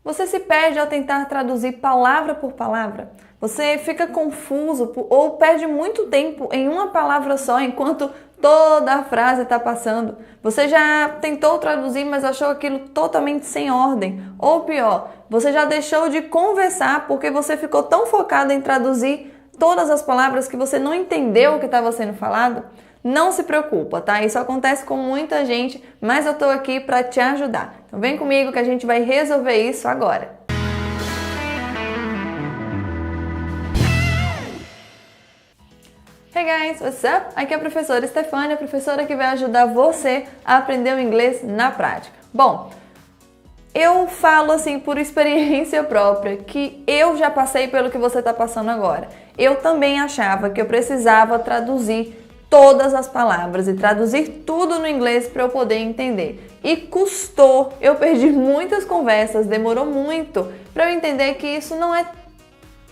Você se perde ao tentar traduzir palavra por palavra? Você fica confuso ou perde muito tempo em uma palavra só enquanto toda a frase está passando? Você já tentou traduzir, mas achou aquilo totalmente sem ordem? Ou pior, você já deixou de conversar porque você ficou tão focado em traduzir todas as palavras que você não entendeu o que estava sendo falado? Não se preocupa, tá? Isso acontece com muita gente, mas eu tô aqui para te ajudar. Então vem comigo que a gente vai resolver isso agora. Hey guys, what's up? Aqui é a professora Stefania, a professora que vai ajudar você a aprender o inglês na prática. Bom, eu falo assim por experiência própria que eu já passei pelo que você está passando agora. Eu também achava que eu precisava traduzir todas as palavras e traduzir tudo no inglês para eu poder entender. E custou, eu perdi muitas conversas, demorou muito para eu entender que isso não é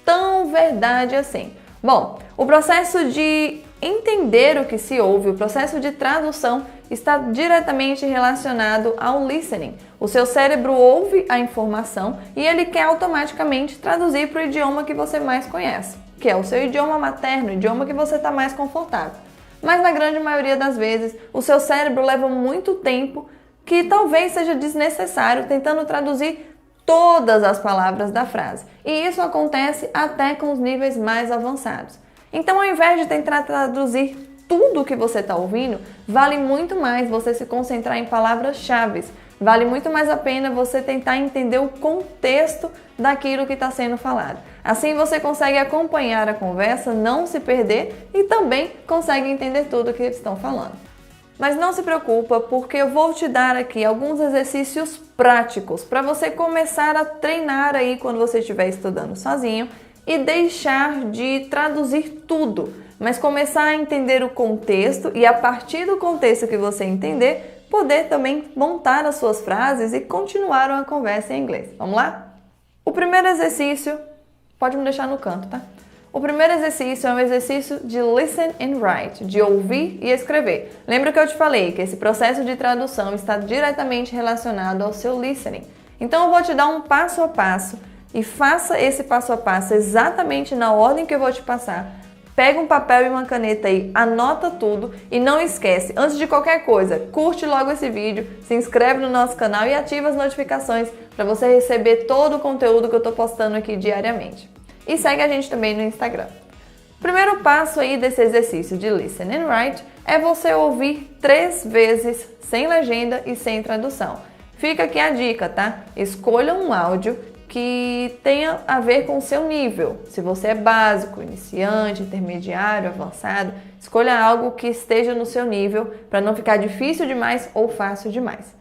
tão verdade assim. Bom, o processo de entender o que se ouve, o processo de tradução está diretamente relacionado ao listening. O seu cérebro ouve a informação e ele quer automaticamente traduzir para o idioma que você mais conhece, que é o seu idioma materno, o idioma que você está mais confortável. Mas na grande maioria das vezes, o seu cérebro leva muito tempo que talvez seja desnecessário tentando traduzir todas as palavras da frase. E isso acontece até com os níveis mais avançados. Então, ao invés de tentar traduzir tudo o que você está ouvindo, vale muito mais você se concentrar em palavras-chave. Vale muito mais a pena você tentar entender o contexto daquilo que está sendo falado. Assim você consegue acompanhar a conversa, não se perder e também consegue entender tudo o que eles estão falando. Mas não se preocupa, porque eu vou te dar aqui alguns exercícios práticos para você começar a treinar aí quando você estiver estudando sozinho e deixar de traduzir tudo, mas começar a entender o contexto e a partir do contexto que você entender, poder também montar as suas frases e continuar uma conversa em inglês. Vamos lá? O primeiro exercício, pode me deixar no canto, tá? O primeiro exercício é um exercício de listen and write, de ouvir e escrever. Lembra que eu te falei que esse processo de tradução está diretamente relacionado ao seu listening. Então eu vou te dar um passo a passo e faça esse passo a passo exatamente na ordem que eu vou te passar. Pega um papel e uma caneta aí, anota tudo e não esquece, antes de qualquer coisa, curte logo esse vídeo, se inscreve no nosso canal e ativa as notificações para você receber todo o conteúdo que eu estou postando aqui diariamente. E segue a gente também no Instagram. O primeiro passo aí desse exercício de listen and write é você ouvir 3 vezes sem legenda e sem tradução. Fica aqui a dica, tá? Escolha um áudio que tenha a ver com o seu nível. Se você é básico, iniciante, intermediário, avançado, escolha algo que esteja no seu nível para não ficar difícil demais ou fácil demais.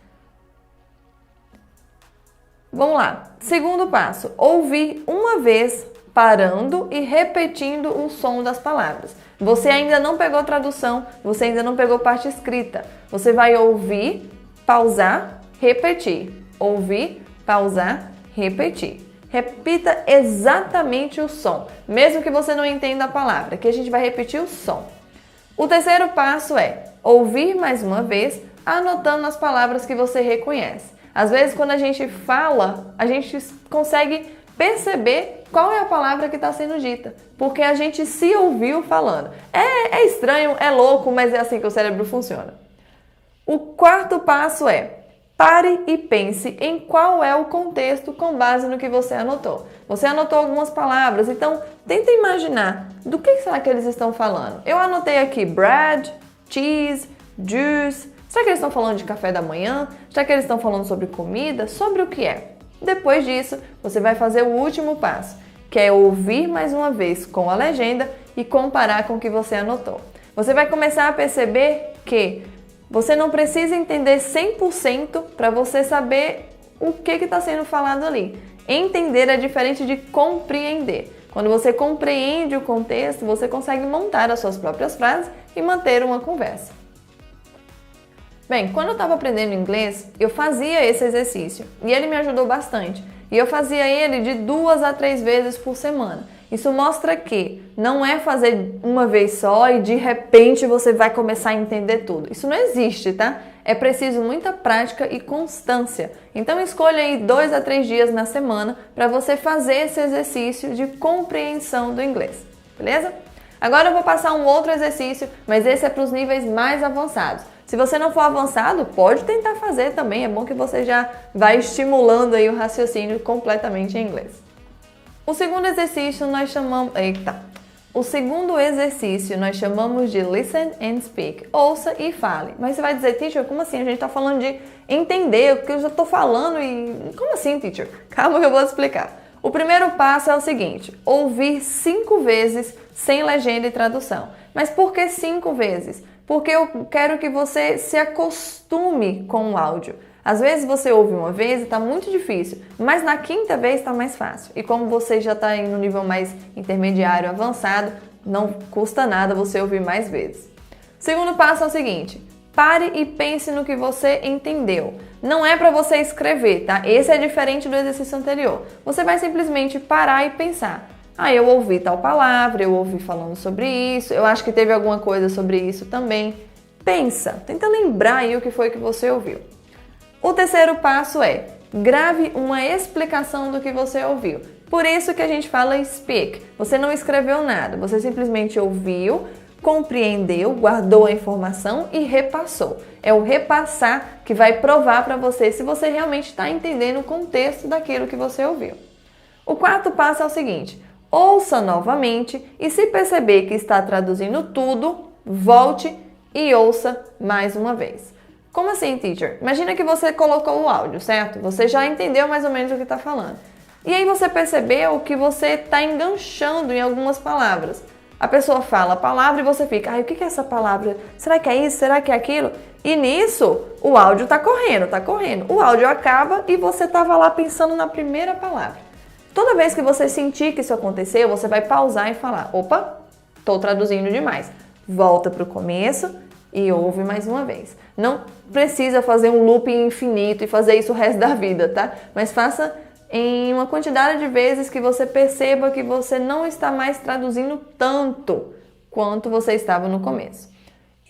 Vamos lá. Segundo passo, ouvir uma vez parando e repetindo o som das palavras. Você ainda não pegou tradução, você ainda não pegou parte escrita. Você vai ouvir, pausar, repetir. Ouvir, pausar, repetir. Repita exatamente o som, mesmo que você não entenda a palavra, que a gente vai repetir o som. O terceiro passo é ouvir mais uma vez, anotando as palavras que você reconhece. Às vezes, quando a gente fala, a gente consegue perceber qual é a palavra que está sendo dita, porque a gente se ouviu falando. É estranho, é louco, mas é assim que o cérebro funciona. O quarto passo é pare e pense em qual é o contexto com base no que você anotou. Você anotou algumas palavras, então tenta imaginar do que será que eles estão falando. Eu anotei aqui bread, cheese, juice. Será que eles estão falando de café da manhã? Será que eles estão falando sobre comida? Sobre o que é? Depois disso, você vai fazer o último passo, que é ouvir mais uma vez com a legenda e comparar com o que você anotou. Você vai começar a perceber que você não precisa entender 100% para você saber o que está sendo falado ali. Entender é diferente de compreender. Quando você compreende o contexto, você consegue montar as suas próprias frases e manter uma conversa. Bem, quando eu estava aprendendo inglês, eu fazia esse exercício e ele me ajudou bastante. E eu fazia ele de 2 a 3 vezes por semana. Isso mostra que não é fazer uma vez só e de repente você vai começar a entender tudo. Isso não existe, tá? É preciso muita prática e constância. Então escolha aí 2 a 3 dias na semana para você fazer esse exercício de compreensão do inglês, beleza? Agora eu vou passar um outro exercício, mas esse é para os níveis mais avançados. Se você não for avançado, pode tentar fazer também, é bom que você já vai estimulando aí o raciocínio completamente em inglês. O segundo exercício nós chamamos... O segundo exercício nós chamamos de Listen and Speak. Ouça e fale. Mas você vai dizer, teacher, como assim? A gente está falando de entender o que eu já estou falando e... Como assim, teacher? Calma que eu vou explicar. O primeiro passo é o seguinte, ouvir 5 vezes sem legenda e tradução. Mas por que 5 vezes? Porque eu quero que você se acostume com o áudio. Às vezes você ouve uma vez e está muito difícil, mas na 5ª vez está mais fácil. E como você já está no nível mais intermediário, avançado, não custa nada você ouvir mais vezes. O segundo passo é o seguinte, pare e pense no que você entendeu. Não é para você escrever, tá? Esse é diferente do exercício anterior. Você vai simplesmente parar e pensar. Ah, eu ouvi tal palavra, eu ouvi falando sobre isso, eu acho que teve alguma coisa sobre isso também. Pensa, tenta lembrar aí o que foi que você ouviu. O terceiro passo é, grave uma explicação do que você ouviu. Por isso que a gente fala speak. Você não escreveu nada, você simplesmente ouviu, compreendeu, guardou a informação e repassou. É o repassar que vai provar para você se você realmente está entendendo o contexto daquilo que você ouviu. O quarto passo é o seguinte, ouça novamente e se perceber que está traduzindo tudo, volte e ouça mais uma vez. Como assim, teacher? Imagina que você colocou o áudio, certo? Você já entendeu mais ou menos o que está falando. E aí você percebeu que você está enganchando em algumas palavras. A pessoa fala a palavra e você fica, o que é essa palavra? Será que é isso? Será que é aquilo? E nisso, o áudio está correndo, está correndo. O áudio acaba e você estava lá pensando na primeira palavra. Toda vez que você sentir que isso aconteceu, você vai pausar e falar, opa, estou traduzindo demais. Volta para o começo e ouve mais uma vez. Não precisa fazer um looping infinito e fazer isso o resto da vida, tá? Mas faça em uma quantidade de vezes que você perceba que você não está mais traduzindo tanto quanto você estava no começo.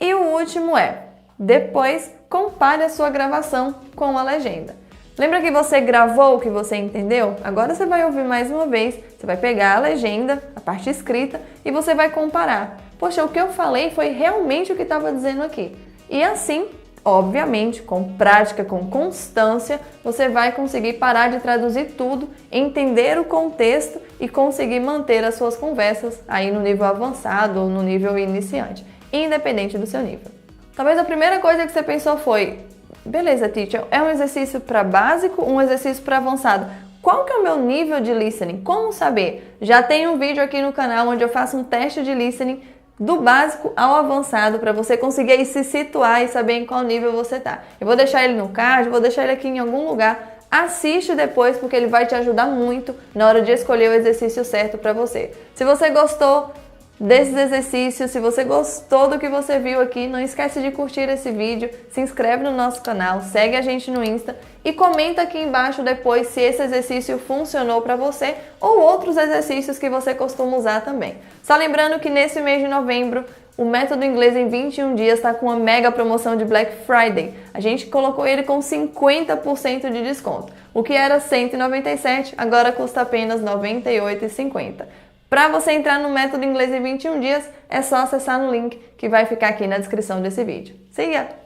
E o último é, depois compare a sua gravação com a legenda. Lembra que você gravou o que você entendeu? Agora você vai ouvir mais uma vez, você vai pegar a legenda, a parte escrita, e você vai comparar. Poxa, o que eu falei foi realmente o que estava dizendo aqui. E assim, obviamente, com prática, com constância, você vai conseguir parar de traduzir tudo, entender o contexto e conseguir manter as suas conversas aí no nível avançado ou no nível iniciante, independente do seu nível. Talvez a primeira coisa que você pensou foi, beleza, teacher, é um exercício para básico, um exercício para avançado. Qual que é o meu nível de listening? Como saber? Já tem um vídeo aqui no canal onde eu faço um teste de listening do básico ao avançado para você conseguir aí se situar e saber em qual nível você está. Eu vou deixar ele no card, vou deixar ele aqui em algum lugar. Assiste depois porque ele vai te ajudar muito na hora de escolher o exercício certo para você. Se você gostou desses exercícios, se você gostou do que você viu aqui, não esquece de curtir esse vídeo, se inscreve no nosso canal, segue a gente no Insta e comenta aqui embaixo depois se esse exercício funcionou para você ou outros exercícios que você costuma usar também. Só lembrando que nesse mês de novembro, o Método Inglês em 21 dias está com uma mega promoção de Black Friday. A gente colocou ele com 50% de desconto. O que era R$ 197, agora custa apenas R$ 98,50. Para você entrar no Método Inglês em 21 dias, é só acessar no link que vai ficar aqui na descrição desse vídeo. See ya!